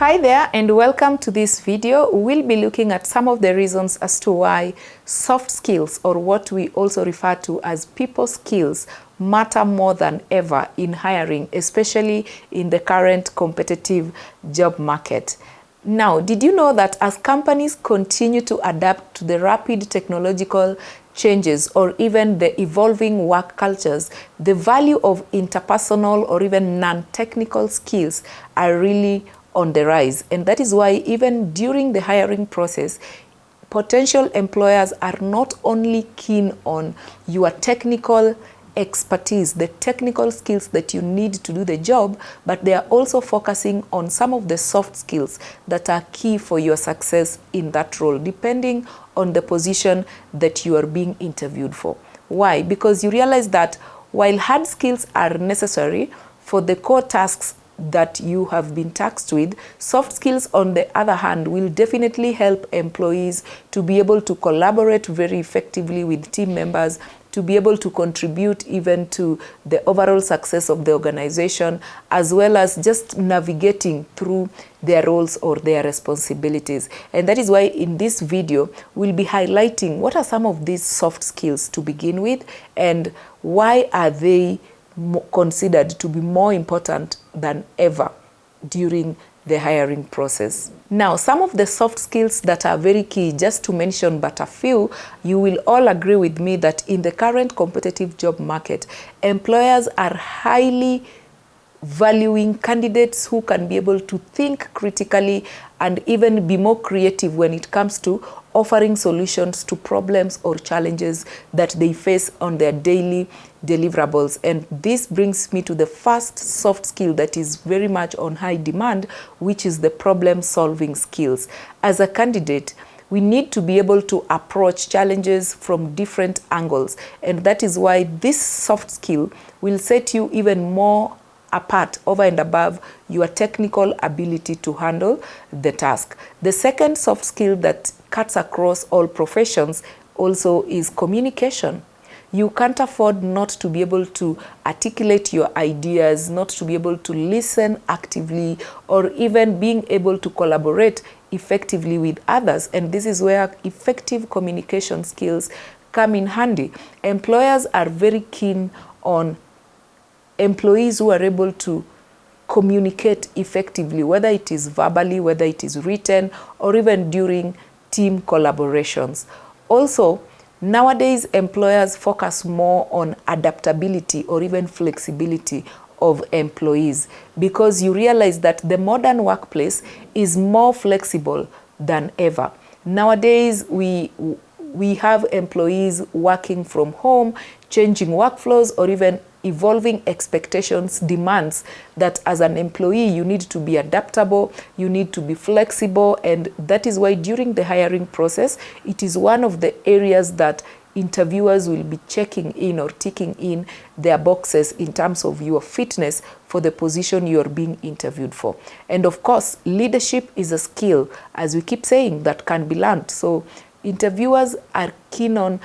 Hi there and welcome to this video. We'll be looking at some of the reasons as to why soft skills, or what we also refer to as people skills, matter more than ever in hiring, especially in the current competitive job market. Now, did you know that as companies continue to adapt to the rapid technological changes or even the evolving work cultures, the value of interpersonal or even non-technical skills are really on the rise. And that is why even during the hiring process, potential employers are not only keen on your technical expertise, the technical skills that you need to do the job, but they are also focusing on some of the soft skills that are key for your success in that role, depending on the position that you are being interviewed for. Why? Because you realize that while hard skills are necessary for the core tasks that you have been tasked with, soft skills on the other hand will definitely help employees to be able to collaborate very effectively with team members, to be able to contribute even to the overall success of the organization, as well as just navigating through their roles or their responsibilities. And that is why in this video, we'll be highlighting what are some of these soft skills to begin with, and why are they considered to be more important than ever during the hiring process. Now, some of the soft skills that are very key, just to mention but a few, you will all agree with me that in the current competitive job market, employers are highly valuing candidates who can be able to think critically and even be more creative when it comes to offering solutions to problems or challenges that they face on their daily deliverables. And this brings me to the first soft skill that is very much on high demand, which is the problem-solving skills. As a candidate, we need to be able to approach challenges from different angles, and that is why this soft skill will set you even more apart, over and above your technical ability to handle the task. The second soft skill that cuts across all professions also is communication. You can't afford not to be able to articulate your ideas, not to be able to listen actively, or even being able to collaborate effectively with others. And this is where effective communication skills come in handy. Employers are very keen on employees who are able to communicate effectively, whether it is verbally, whether it is written, or even during team collaborations. Also, nowadays, employers focus more on adaptability or even flexibility of employees, because you realize that the modern workplace is more flexible than ever. Nowadays, we have employees working from home, changing workflows, or even evolving expectations, demands that as an employee you need to be adaptable, you need to be flexible. And that is why during the hiring process, it is one of the areas that interviewers will be checking in or ticking in their boxes in terms of your fitness for the position you are being interviewed for. And of course, leadership is a skill, as we keep saying, that can be learned. So interviewers are keen on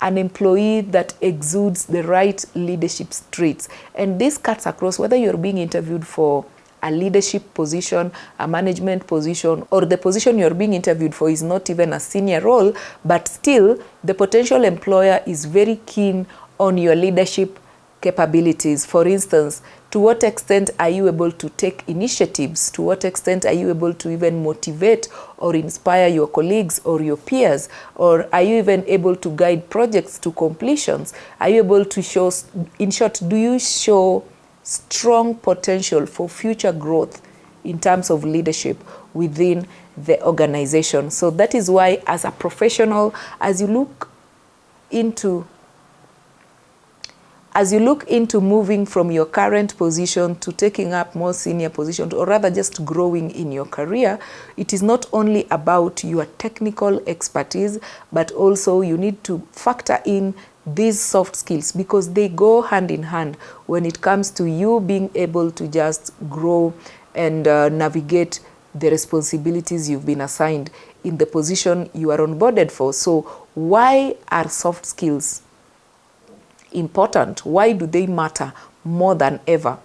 an employee that exudes the right leadership traits. And this cuts across whether you're being interviewed for a leadership position, a management position, or the position you're being interviewed for is not even a senior role, but still the potential employer is very keen on your leadership capabilities. For instance, to what extent are you able to take initiatives? To what extent are you able to even motivate or inspire your colleagues or your peers? Or are you even able to guide projects to completions? Are you able to show, in short, do you show strong potential for future growth in terms of leadership within the organization? So that is why, as a professional, as you look into moving from your current position to taking up more senior positions, or rather just growing in your career, it is not only about your technical expertise, but also you need to factor in these soft skills, because they go hand in hand when it comes to you being able to just grow and navigate the responsibilities you've been assigned in the position you are onboarded for. So why are soft skills important? Why do they matter more than ever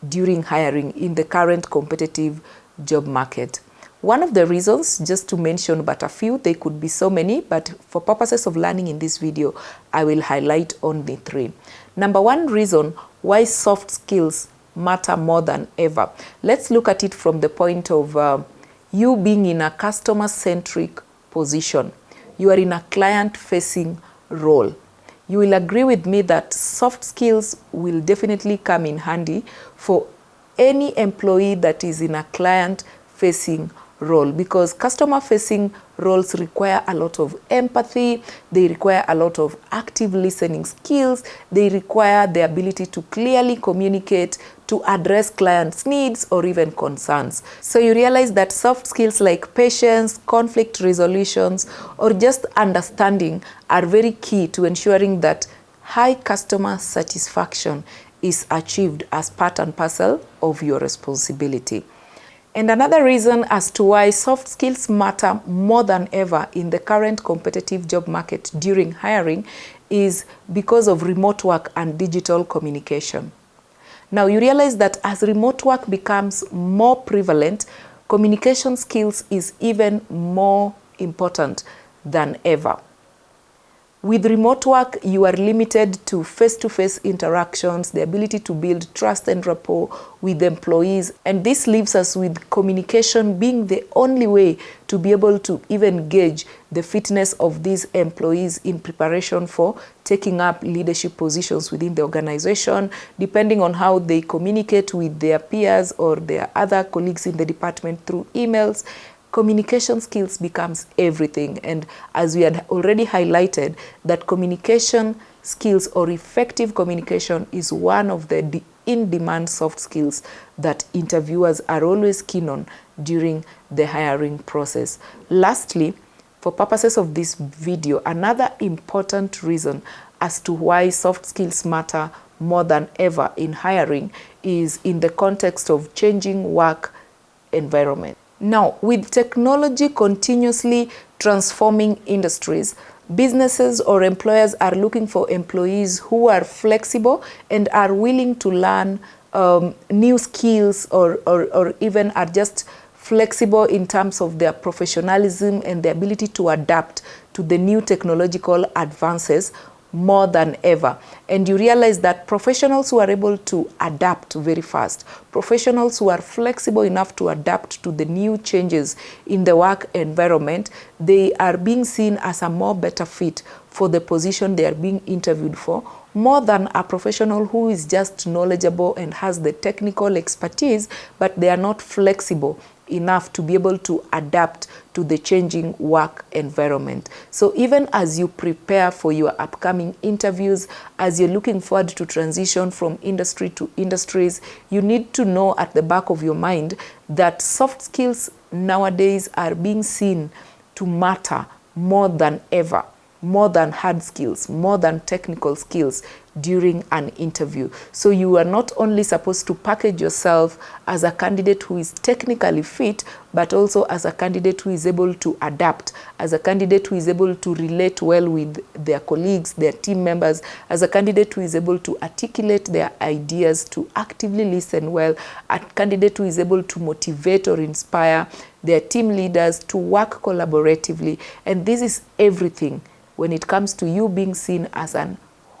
during hiring in the current competitive job market. One of the reasons, just to mention but a few, they could be so many, but for purposes of learning in this video, I will highlight only 3. Number one reason why soft skills matter more than ever. Let's look at it from the point of you being in a customer-centric position. You are in a client-facing role. You will agree with me that soft skills will definitely come in handy for any employee that is in a client-facing role, because customer-facing roles require a lot of empathy, they require a lot of active listening skills, they require the ability to clearly communicate, to address clients' needs or even concerns. So you realize that soft skills like patience, conflict resolutions, or just understanding are very key to ensuring that high customer satisfaction is achieved as part and parcel of your responsibility. And another reason as to why soft skills matter more than ever in the current competitive job market during hiring is because of remote work and digital communication. Now you realize that as remote work becomes more prevalent, communication skills is even more important than ever. With remote work, you are limited to face-to-face interactions, the ability to build trust and rapport with employees. And this leaves us with communication being the only way to be able to even gauge the fitness of these employees in preparation for taking up leadership positions within the organization, depending on how they communicate with their peers or their other colleagues in the department through emails. Communication skills becomes everything. And as we had already highlighted, that communication skills or effective communication is one of the in-demand soft skills that interviewers are always keen on during the hiring process. Lastly, for purposes of this video, another important reason as to why soft skills matter more than ever in hiring is in the context of changing work environment. Now, with technology continuously transforming industries, businesses or employers are looking for employees who are flexible and are willing to learn new skills or even are just flexible in terms of their professionalism and the ability to adapt to the new technological advances more than ever. And you realize that professionals who are able to adapt very fast, professionals who are flexible enough to adapt to the new changes in the work environment, they are being seen as a more better fit for the position they are being interviewed for, more than a professional who is just knowledgeable and has the technical expertise, but they are not flexible enough to be able to adapt to the changing work environment. So even as you prepare for your upcoming interviews, as you're looking forward to transition from industry to industries, you need to know at the back of your mind that soft skills nowadays are being seen to matter more than ever, more than hard skills, more than technical skills during an interview. So you are not only supposed to package yourself as a candidate who is technically fit, but also as a candidate who is able to adapt, as a candidate who is able to relate well with their colleagues, their team members, as a candidate who is able to articulate their ideas, to actively listen well, a candidate who is able to motivate or inspire their team leaders to work collaboratively. And this is everything when it comes to you being seen as an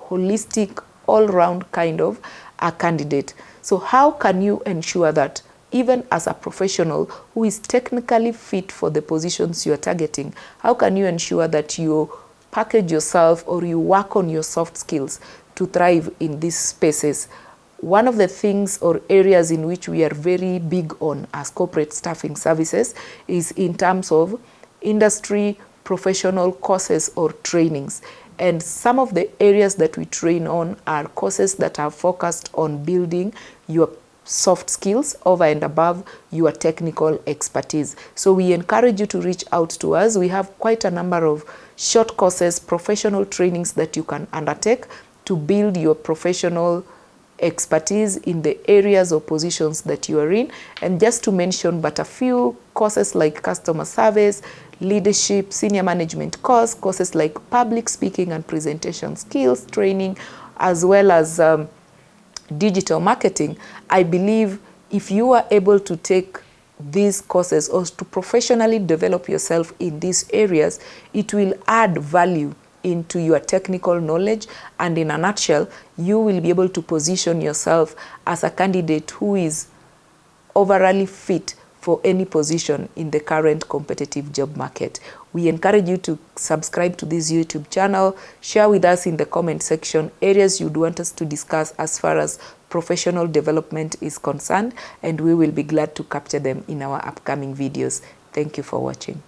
holistic, all-round kind of a candidate. So how can you ensure that even as a professional who is technically fit for the positions you are targeting, how can you ensure that you package yourself or you work on your soft skills to thrive in these spaces? One of the things or areas in which we are very big on as corporate staffing services is in terms of industry professional courses or trainings. And some of the areas that we train on are courses that are focused on building your soft skills over and above your technical expertise. So we encourage you to reach out to us. We have quite a number of short courses, professional trainings that you can undertake to build your professional expertise in the areas or positions that you are in. And just to mention but a few courses like customer service, leadership, senior management courses like public speaking and presentation skills training, as well as digital marketing. I believe if you are able to take these courses or to professionally develop yourself in these areas, it will add value into your technical knowledge, and in a nutshell, you will be able to position yourself as a candidate who is overall fit for any position in the current competitive job market. We encourage you to subscribe to this YouTube channel, share with us in the comment section areas you'd want us to discuss as far as professional development is concerned, and we will be glad to capture them in our upcoming videos. Thank you for watching.